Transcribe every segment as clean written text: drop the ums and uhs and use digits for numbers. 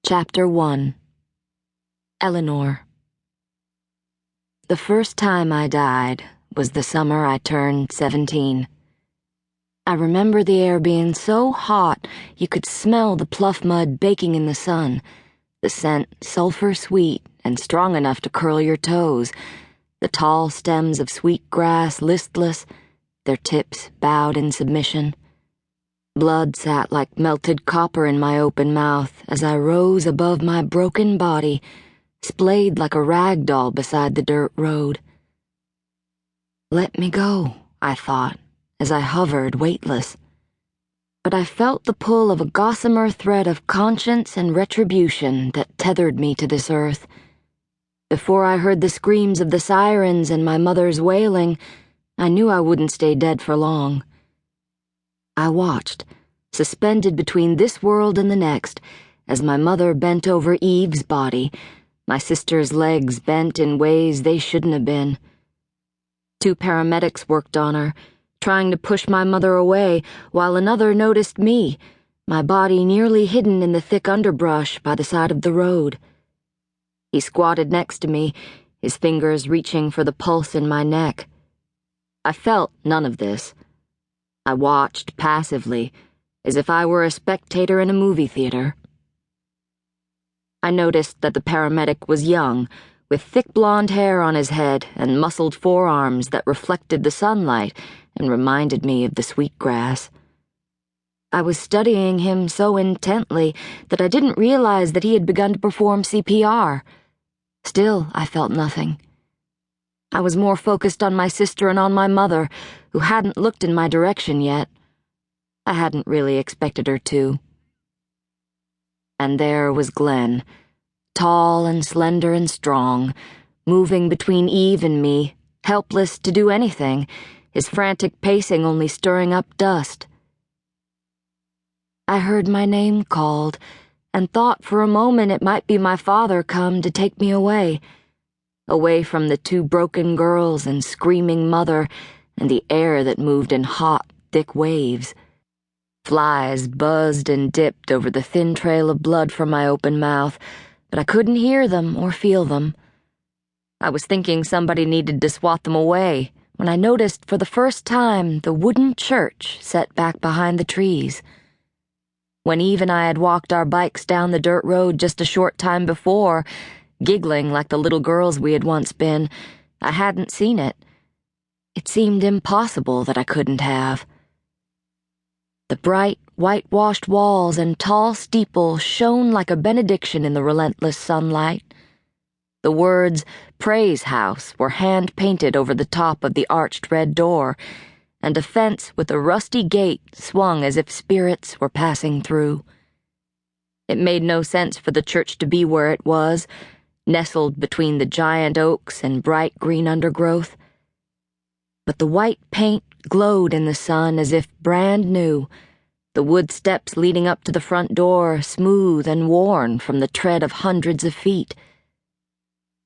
Chapter 1. Eleanor. The first time I died was the summer I turned 17. I remember the air being so hot you could smell the pluff mud baking in the sun, the scent sulfur-sweet and strong enough to curl your toes, the tall stems of sweet grass listless, their tips bowed in submission. Blood sat like melted copper in my open mouth as I rose above my broken body, splayed like a rag doll beside the dirt road. Let me go, I thought, as I hovered weightless. But I felt the pull of a gossamer thread of conscience and retribution that tethered me to this earth. Before I heard the screams of the sirens and my mother's wailing, I knew I wouldn't stay dead for long. I watched, suspended between this world and the next, as my mother bent over Eve's body, my sister's legs bent in ways they shouldn't have been. 2 paramedics worked on her, trying to push my mother away, while another noticed me, my body nearly hidden in the thick underbrush by the side of the road. He squatted next to me, his fingers reaching for the pulse in my neck. I felt none of this. I watched passively, as if I were a spectator in a movie theater. I noticed that the paramedic was young, with thick blonde hair on his head and muscled forearms that reflected the sunlight and reminded me of the sweet grass. I was studying him so intently that I didn't realize that he had begun to perform CPR. Still, I felt nothing. I was more focused on my sister and on my mother, who hadn't looked in my direction yet. I hadn't really expected her to. And there was Glenn, tall and slender and strong, moving between Eve and me, helpless to do anything, his frantic pacing only stirring up dust. I heard my name called, and thought for a moment it might be my father come to take me away from the 2 broken girls and screaming mother and the air that moved in hot, thick waves. Flies buzzed and dipped over the thin trail of blood from my open mouth, but I couldn't hear them or feel them. I was thinking somebody needed to swat them away when I noticed for the first time the wooden church set back behind the trees. When Eve and I had walked our bikes down the dirt road just a short time before, giggling like the little girls we had once been, I hadn't seen it. It seemed impossible that I couldn't have. The bright, whitewashed walls and tall steeple shone like a benediction in the relentless sunlight. The words, "Praise House," were hand-painted over the top of the arched red door, and a fence with a rusty gate swung as if spirits were passing through. It made no sense for the church to be where it was, nestled between the giant oaks and bright green undergrowth. But the white paint glowed in the sun as if brand new, the wood steps leading up to the front door smooth and worn from the tread of hundreds of feet.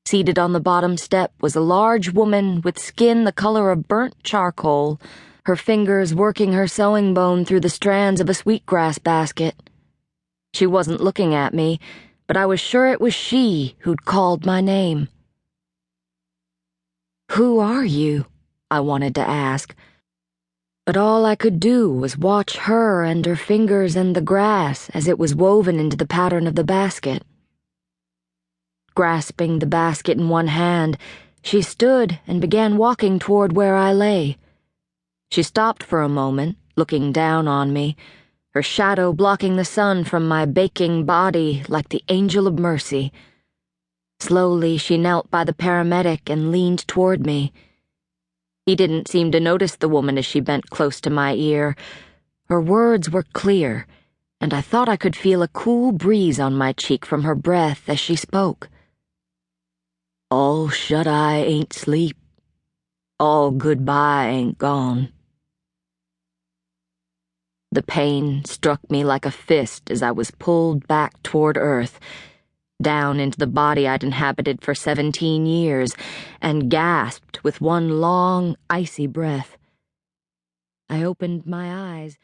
Seated on the bottom step was a large woman with skin the color of burnt charcoal, her fingers working her sewing bone through the strands of a sweetgrass basket. She wasn't looking at me, but I was sure it was she who'd called my name. "Who are you?" I wanted to ask, but all I could do was watch her and her fingers and the grass as it was woven into the pattern of the basket. Grasping the basket in one hand, she stood and began walking toward where I lay. She stopped for a moment, looking down on me, her shadow blocking the sun from my baking body like the angel of mercy. Slowly, she knelt by the paramedic and leaned toward me. He didn't seem to notice the woman as she bent close to my ear. Her words were clear, and I thought I could feel a cool breeze on my cheek from her breath as she spoke. "All shut-eye ain't sleep. All goodbye ain't gone." The pain struck me like a fist as I was pulled back toward earth, down into the body I'd inhabited for 17 years, and gasped with one long, icy breath. I opened my eyes.